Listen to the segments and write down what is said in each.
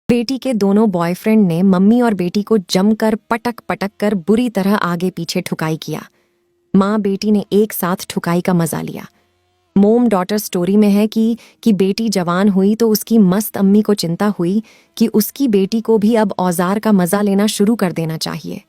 बेटी के दोनों बॉयफ्रेंड ने मम्मी और बेटी को जमकर पटक पटक कर बुरी तरह आगे पीछे ठुकाई किया। माँ बेटी ने एक साथ ठुकाई का मजा लिया। मोम डॉटर स्टोरी में है कि बेटी जवान हुई तो उसकी मस्त अम्मी को चिंता हुई कि उसकी बेटी को भी अब औजार का मजा लेना शुरू कर देना चाहिए।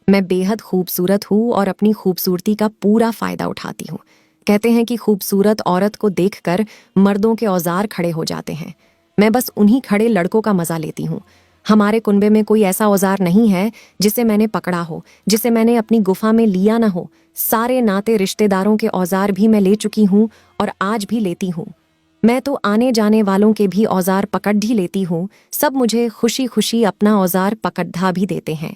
मैं बेहद खूबसूरत हूँ और अपनी खूबसूरती का पूरा फायदा उठाती हूँ। कहते हैं कि खूबसूरत औरत को देखकर मर्दों के औजार खड़े हो जाते हैं। मैं बस उन्हीं खड़े लड़कों का मजा लेती हूँ। हमारे कुनबे में कोई ऐसा औजार नहीं है जिसे मैंने पकड़ा हो, जिसे मैंने अपनी गुफा में लिया ना हो। सारे नाते रिश्तेदारों के औजार भी मैं ले चुकी हूँ और आज भी लेती हूँ। मैं तो आने जाने वालों के भी औजार पकड़ ही लेती हूँ। सब मुझे खुशी खुशी अपना औजार पकड़ा भी देते हैं।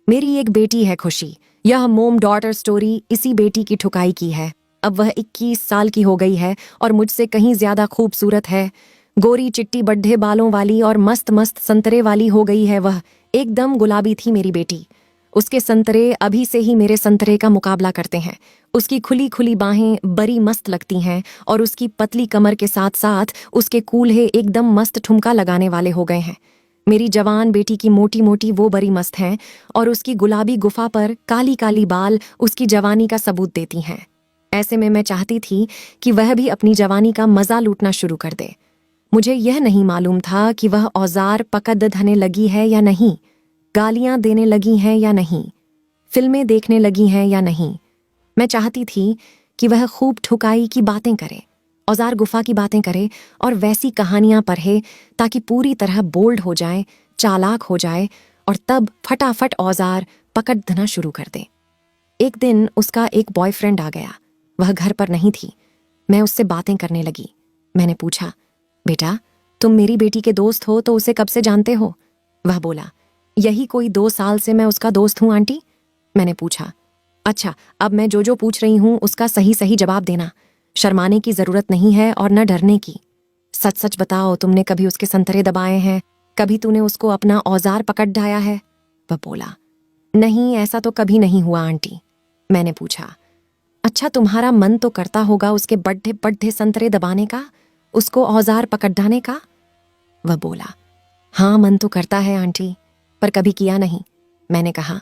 मेरी एक बेटी है खुशी। यह मोम डॉटर स्टोरी इसी बेटी की ठुकाई की है। अब वह 21 साल की हो गई है और मुझसे कहीं ज्यादा खूबसूरत है। गोरी चिट्टी बड्ढे बालों वाली और मस्त मस्त संतरे वाली हो गई है वह। एकदम गुलाबी थी मेरी बेटी। उसके संतरे अभी से ही मेरे संतरे का मुकाबला करते हैं। उसकी खुली खुली बाहें बड़ी मस्त लगती हैं और उसकी पतली कमर के साथ साथ उसके कूल्हे एकदम मस्त ठुमका लगाने वाले हो गए हैं। मेरी जवान बेटी की मोटी मोटी वो बड़ी मस्त हैं और उसकी गुलाबी गुफा पर काली काली बाल उसकी जवानी का सबूत देती हैं। ऐसे में मैं चाहती थी कि वह भी अपनी जवानी का मजा लूटना शुरू कर दे। मुझे यह नहीं मालूम था कि वह औजार पकड़ धने लगी है या नहीं, गालियां देने लगी हैं या नहीं, फिल्में देखने लगी हैं या नहीं। मैं चाहती थी कि वह खूब ठुकाई की बातें करे, औजार गुफा की बातें करे और वैसी कहानियां पढ़े ताकि पूरी तरह बोल्ड हो जाए, चालाक हो जाए और तब फटाफट औजार पकड़ धना शुरू कर दे। एक दिन उसका एक बॉयफ्रेंड आ गया। वह घर पर नहीं थी। मैं उससे बातें करने लगी। मैंने पूछा, बेटा तुम मेरी बेटी के दोस्त हो तो उसे कब से जानते हो? वह बोला, यही कोई 2 साल से मैं उसका दोस्त हूं आंटी। मैंने पूछा, अच्छा अब मैं जो पूछ रही हूं उसका सही सही जवाब देना। शर्माने की जरूरत नहीं है और न डरने की। सच सच बताओ, तुमने कभी उसके संतरे दबाए हैं? कभी तूने उसको अपना औजार पकड़ ढाया है? वह बोला, नहीं ऐसा तो कभी नहीं हुआ आंटी। मैंने पूछा, अच्छा तुम्हारा मन तो करता होगा उसके बड्ढे बड्ढे संतरे दबाने का, उसको औजार पकड़ाने का? वह बोला, हाँ मन तो करता है आंटी, पर कभी किया नहीं। मैंने कहा,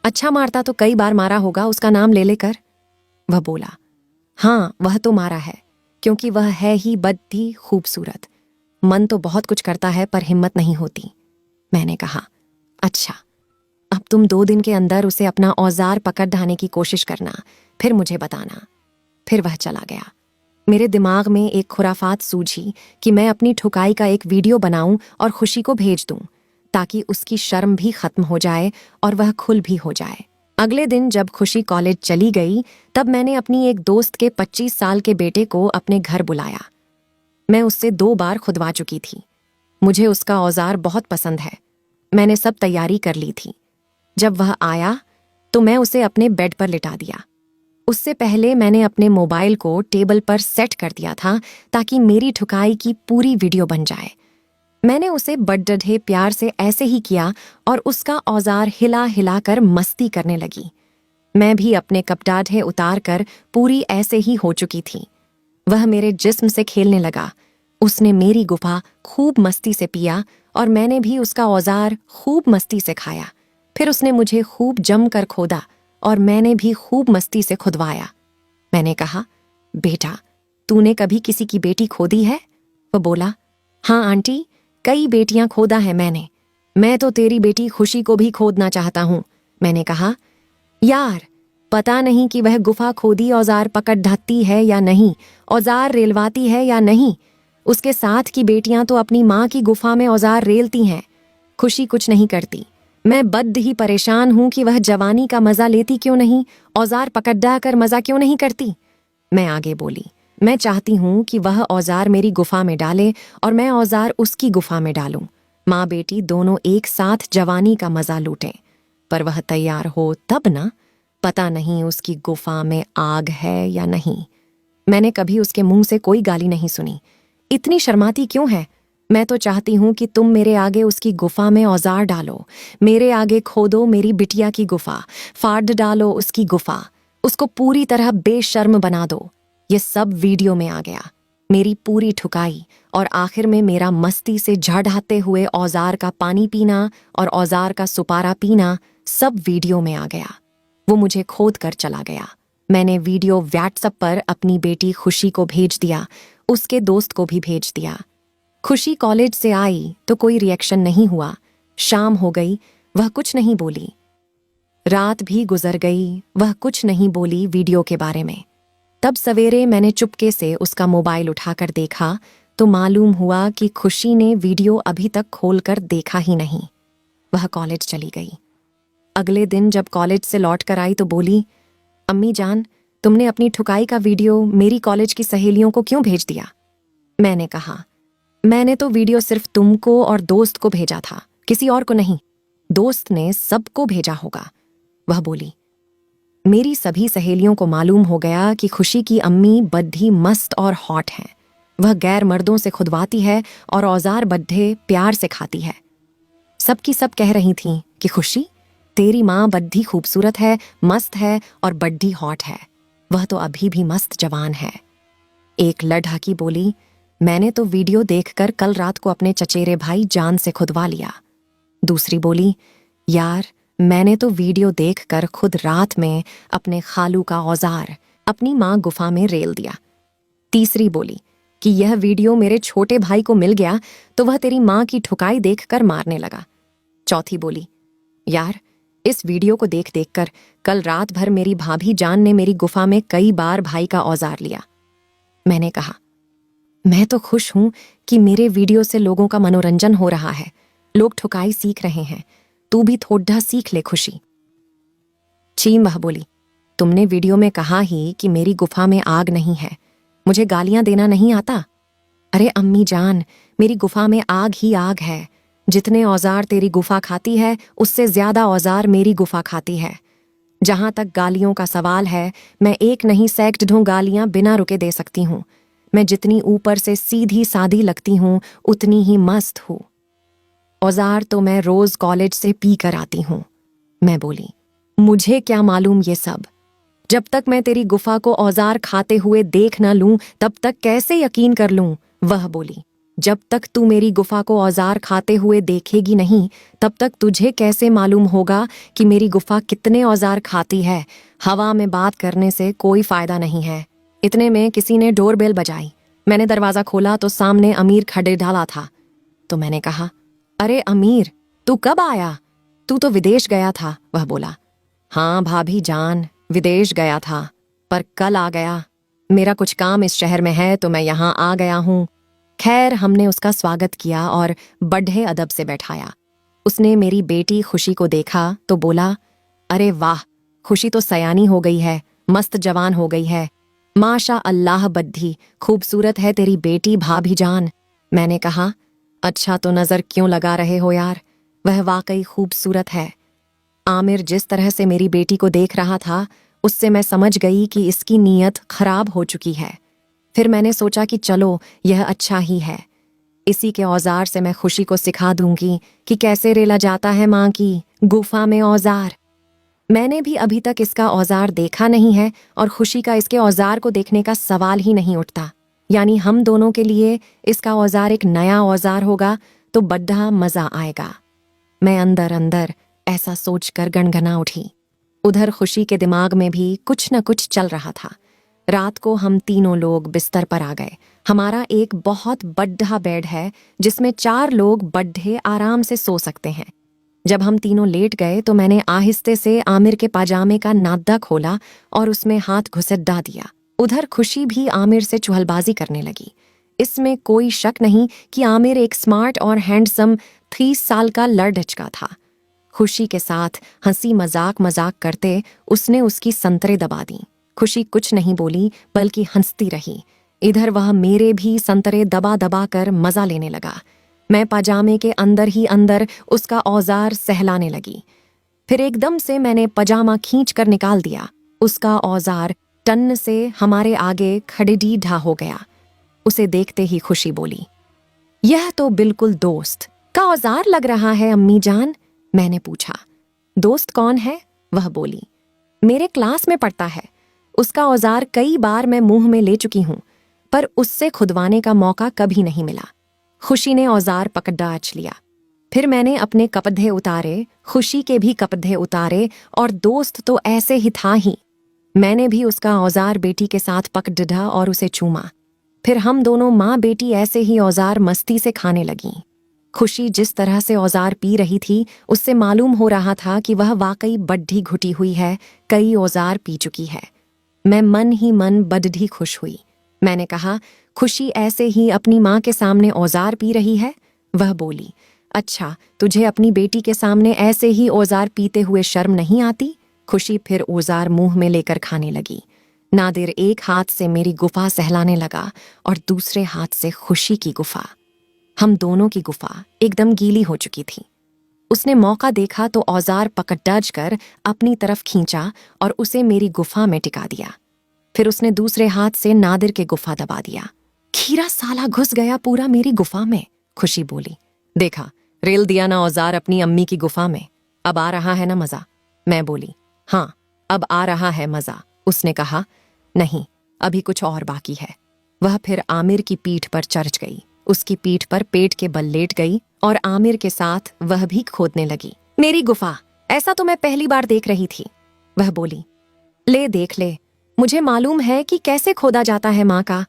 अच्छा मारता तो कई बार मारा होगा उसका नाम ले लेकर। वह बोला, हाँ वह तो मारा है, क्योंकि वह है ही बद्दी खूबसूरत। मन तो बहुत कुछ करता है पर हिम्मत नहीं होती। मैंने कहा, अच्छा अब तुम 2 दिन के अंदर उसे अपना औजार पकड़ ढाने की कोशिश करना, फिर मुझे बताना। फिर वह चला गया। मेरे दिमाग में एक खुराफात सूझी कि मैं अपनी ठुकाई का एक वीडियो बनाऊं और खुशी को भेज दूं, ताकि उसकी शर्म भी खत्म हो जाए और वह खुल भी हो जाए। अगले दिन जब खुशी कॉलेज चली गई तब मैंने अपनी एक दोस्त के 25 साल के बेटे को अपने घर बुलाया। मैं उससे 2 बार खुदवा चुकी थी। मुझे उसका औजार बहुत पसंद है। मैंने सब तैयारी कर ली थी। जब वह आया तो मैं उसे अपने बेड पर लिटा दिया। उससे पहले मैंने अपने मोबाइल को टेबल पर सेट कर दिया था ताकि मेरी ठुकाई की पूरी वीडियो बन जाए। मैंने उसे बड्ढे प्यार से ऐसे ही किया और उसका औजार हिला हिला कर मस्ती करने लगी। मैं भी अपने कपड़े उतार कर पूरी ऐसे ही हो चुकी थी। वह मेरे जिस्म से खेलने लगा। उसने मेरी गुफा खूब मस्ती से पिया और मैंने भी उसका औजार खूब मस्ती से खाया। फिर उसने मुझे खूब जम कर खोदा और मैंने भी खूब मस्ती से खुदवाया। मैंने कहा, बेटा तूने कभी किसी की बेटी खोदी है? वह बोला, हाँ आंटी, कई बेटियां खोदा है मैंने। मैं तो तेरी बेटी खुशी को भी खोदना चाहता हूं। मैंने कहा, यार पता नहीं कि वह गुफा खोदी औजार पकड़ ढाती है या नहीं, औजार रेलवाती है या नहीं। उसके साथ की बेटियां तो अपनी माँ की गुफा में औजार रेलती हैं। खुशी कुछ नहीं करती। मैं बद्द ही परेशान हूं कि वह जवानी का मजा लेती क्यों नहीं, औजार पकड़ा कर मजा क्यों नहीं करती। मैं आगे बोली, मैं चाहती हूं कि वह औजार मेरी गुफा में डाले और मैं औजार उसकी गुफा में डालूं। माँ बेटी दोनों एक साथ जवानी का मजा लूटें। पर वह तैयार हो तब ना। पता नहीं उसकी गुफा में आग है या नहीं। मैंने कभी उसके मुंह से कोई गाली नहीं सुनी। इतनी शर्माती क्यों है? मैं तो चाहती हूं कि तुम मेरे आगे उसकी गुफा में औजार डालो, मेरे आगे खोदो मेरी बिटिया की गुफा, फाड़ डालो उसकी गुफा, उसको पूरी तरह बेशर्म बना दो। ये सब वीडियो में आ गया। मेरी पूरी ठुकाई और आखिर में मेरा मस्ती से झड़ाते हुए औजार का पानी पीना और औजार का सुपारा पीना सब वीडियो में आ गया। वो मुझे खोद कर चला गया। मैंने वीडियो व्हाट्सएप पर अपनी बेटी खुशी को भेज दिया, उसके दोस्त को भी भेज दिया। खुशी कॉलेज से आई तो कोई रिएक्शन नहीं हुआ। शाम हो गई, वह कुछ नहीं बोली। रात भी गुजर गई, वह कुछ नहीं बोली वीडियो के बारे में। तब सवेरे मैंने चुपके से उसका मोबाइल उठाकर देखा तो मालूम हुआ कि खुशी ने वीडियो अभी तक खोलकर देखा ही नहीं। वह कॉलेज चली गई। अगले दिन जब कॉलेज से लौट कर आई तो बोली, अम्मी जान, तुमने अपनी ठुकाई का वीडियो मेरी कॉलेज की सहेलियों को क्यों भेज दिया? मैंने कहा, मैंने तो वीडियो सिर्फ तुमको और दोस्त को भेजा था, किसी और को नहीं। दोस्त ने सबको भेजा होगा। वह बोली, मेरी सभी सहेलियों को मालूम हो गया कि खुशी की अम्मी बड्ढी मस्त और हॉट हैं। वह गैर मर्दों से खुदवाती है और औजार बड्ढे प्यार से खाती है। सबकी सब कह रही थीं कि खुशी, तेरी माँ बड्ढी खूबसूरत है, मस्त है और बड्ढी हॉट है। वह तो अभी भी मस्त जवान है। एक लड़की बोली, मैंने तो वीडियो देखकर कल रात को अपने चचेरे भाई जान से खुदवा लिया। दूसरी बोली, यार, मैंने तो वीडियो देखकर खुद रात में अपने खालू का औजार अपनी माँ गुफा में रेल दिया। तीसरी बोली कि यह वीडियो मेरे छोटे भाई को मिल गया तो वह तेरी माँ की ठुकाई देखकर मारने लगा। चौथी बोली, यार, इस वीडियो को देख देखकर कल रात भर मेरी भाभी जान ने मेरी गुफा में कई बार भाई का औजार लिया। मैंने कहा, मैं तो खुश हूं कि मेरे वीडियो से लोगों का मनोरंजन हो रहा है, लोग ठुकाई सीख रहे हैं, तू भी थोड़ा सीख ले खुशी। चीम वह बोली, तुमने वीडियो में कहा ही कि मेरी गुफा में आग नहीं है, मुझे गालियां देना नहीं आता। अरे अम्मी जान, मेरी गुफा में आग ही आग है। जितने औजार तेरी गुफा खाती है उससे ज्यादा औजार मेरी गुफा खाती है। जहां तक गालियों का सवाल है, मैं एक नहीं सैकड़ों गालियां बिना रुके दे सकती हूं। मैं जितनी ऊपर से सीधी सादी लगती हूं उतनी ही मस्त हूं। औजार तो मैं रोज कॉलेज से पी कर आती हूं। मैं बोली, मुझे क्या मालूम ये सब। जब तक मैं तेरी गुफा को औजार खाते हुए देख न लूं तब तक कैसे यकीन कर लूं। वह बोली, जब तक तू मेरी गुफा को औजार खाते हुए देखेगी नहीं तब तक तुझे कैसे मालूम होगा कि मेरी गुफा कितने औजार खाती है। हवा में बात करने से कोई फायदा नहीं है। इतने में किसी ने डोरबेल बजाई। मैंने दरवाजा खोला तो सामने अमीर खड़े ढाला था। तो मैंने कहा, अरे अमीर, तू कब आया? तू तो विदेश गया था। वह बोला, हाँ भाभी जान, विदेश गया था, पर कल आ गया। मेरा कुछ काम इस शहर में है तो मैं यहाँ आ गया हूँ। खैर, हमने उसका स्वागत किया और बढ़े अदब से बैठाया। उसने मेरी बेटी खुशी को देखा तो बोला, अरे वाह, खुशी तो सयानी हो गई है, मस्त जवान हो गई है। माशा अल्लाह बद्धी, खूबसूरत है तेरी बेटी भाभी जान। मैंने कहा, अच्छा तो नजर क्यों लगा रहे हो यार, वह वाकई खूबसूरत है। आमिर जिस तरह से मेरी बेटी को देख रहा था उससे मैं समझ गई कि इसकी नीयत खराब हो चुकी है। फिर मैंने सोचा कि चलो यह अच्छा ही है। इसी के औजार से मैं खुशी को सिखा दूंगी कि कैसे रेला जाता है माँ की गुफा में औजार। मैंने भी अभी तक इसका औजार देखा नहीं है और खुशी का इसके औजार को देखने का सवाल ही नहीं उठता। यानी हम दोनों के लिए इसका औजार एक नया औजार होगा तो बड़ा मजा आएगा। मैं अंदर अंदर ऐसा सोचकर गनगना उठी। उधर खुशी के दिमाग में भी कुछ न कुछ चल रहा था। रात को हम तीनों लोग बिस्तर पर आ गए। हमारा एक बहुत बड़ा बेड है जिसमें 4 लोग बड्ढे आराम से सो सकते हैं। जब हम तीनों लेट गए तो मैंने आहिस्ते से आमिर के पाजामे का नादा खोला और उसमें हाथ घुसेड्डा दिया। उधर खुशी भी आमिर से चुहलबाजी करने लगी। इसमें कोई शक नहीं कि आमिर एक स्मार्ट और हैंडसम 30 साल का लड़ढचका था। खुशी के साथ हंसी मजाक करते उसने उसकी संतरे दबा दी। खुशी कुछ नहीं बोली बल्कि हंसती रही। इधर वह मेरे भी संतरे दबा दबा कर मजा लेने लगा। मैं पजामे के अंदर ही अंदर उसका औजार सहलाने लगी। फिर एकदम से मैंने पजामा खींच कर निकाल दिया। उसका औजार टन से हमारे आगे खड़ेडीढा हो गया। उसे देखते ही खुशी बोली, यह तो बिल्कुल दोस्त का औजार लग रहा है अम्मी जान। मैंने पूछा, दोस्त कौन है? वह बोली, मेरे क्लास में पढ़ता है। उसका औजार कई बार मैं मुंह में ले चुकी हूं। पर उससे खुदवाने का मौका कभी नहीं मिला। खुशी ने औजार पकड़ लिया। फिर मैंने अपने कपड़े उतारे, खुशी के भी कपड़े उतारे, और दोस्त तो ऐसे ही था ही। मैंने भी उसका औजार बेटी के साथ पकड़ा और उसे चूमा। फिर हम दोनों माँ बेटी ऐसे ही औजार मस्ती से खाने लगीं। खुशी जिस तरह से औजार पी रही थी, उससे मालूम हो रहा था कि वह वाकई बड्ढी घुटी हुई है, कई औजार पी चुकी है। मैं मन ही मन बड्ढी खुश हुई। मैंने कहा, खुशी ऐसे ही अपनी माँ के सामने औजार पी रही है? वह बोली, अच्छा, तुझे अपनी बेटी के सामने ऐसे ही औजार पीते हुए शर्म नहीं आती? खुशी फिर औजार मुंह में लेकर खाने लगी। नादिर एक हाथ से मेरी गुफा सहलाने लगा और दूसरे हाथ से खुशी की गुफा। हम दोनों की गुफा एकदम गीली हो चुकी थी। उसने मौका देखा तो औजार पकड़ कर अपनी तरफ खींचा और उसे मेरी गुफा में टिका दिया। फिर उसने दूसरे हाथ से नादिर के गुफा दबा दिया। खीरा साला घुस गया पूरा मेरी गुफा में। खुशी बोली, देखा, रेल दिया ना औजार अपनी अम्मी की गुफा में। अब आ रहा है ना मजा? मैं बोली, हाँ, अब आ रहा है मजा। उसने कहा, नहीं, अभी कुछ और बाकी है। वह फिर आमिर की पीठ पर चढ़ गई, उसकी पीठ पर पेट के बल लेट गई और आमिर के साथ वह भी खोदने लगी। मेरी गुफा, ऐसा तो मैं पहली बार देख रही थी। वह बोली, ले देख ले, मुझे मालूम है कि कैसे खोदा जाता है माँ का।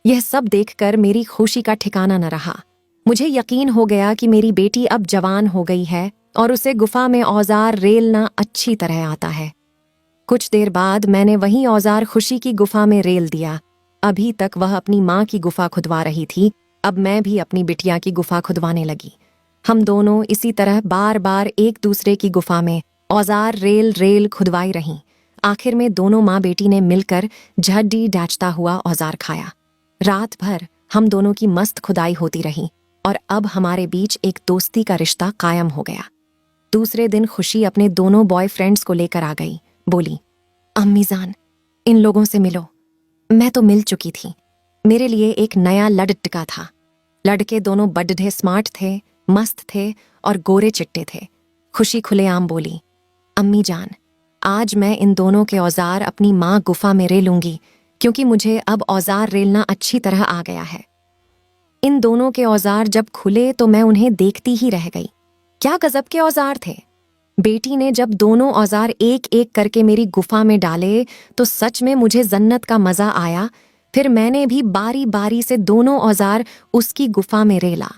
यह सब देखकर मेरी खुशी का ठिकाना न रहा। मुझे यकीन हो गया कि मेरी बेटी अब जवान हो गई है और उसे गुफा में औजार रेलना अच्छी तरह आता है। कुछ देर बाद मैंने वही औजार खुशी की गुफा में रेल दिया। अभी तक वह अपनी माँ की गुफा खुदवा रही थी, अब मैं भी अपनी बिटिया की गुफा खुदवाने लगी। हम दोनों इसी तरह बार बार एक दूसरे की गुफा में औजार रेल रेल खुदवाई रहीं। आखिर में दोनों माँ बेटी ने मिलकर झड्डी डाचता हुआ औजार खाया। रात भर हम दोनों की मस्त खुदाई होती रही और अब हमारे बीच एक दोस्ती का रिश्ता कायम हो गया। दूसरे दिन खुशी अपने दोनों बॉयफ्रेंड्स को लेकर आ गई। बोली, अम्मी जान, इन लोगों से मिलो। मैं तो मिल चुकी थी। मेरे लिए एक नया लड़ टिका था। लड़के दोनों बड्ढे स्मार्ट थे, मस्त थे और गोरे चिट्टे थे। खुशी खुलेआम बोली, अम्मी जान, आज मैं इन दोनों के औजार अपनी माँ गुफा में रेलूंगी, क्योंकि मुझे अब औजार रेलना अच्छी तरह आ गया है। इन दोनों के औजार जब खुले तो मैं उन्हें देखती ही रह गई। क्या गजब के औजार थे। बेटी ने जब दोनों औजार एक एक करके मेरी गुफा में डाले तो सच में मुझे जन्नत का मजा आया। फिर मैंने भी बारी बारी से दोनों औजार उसकी गुफा में रेला।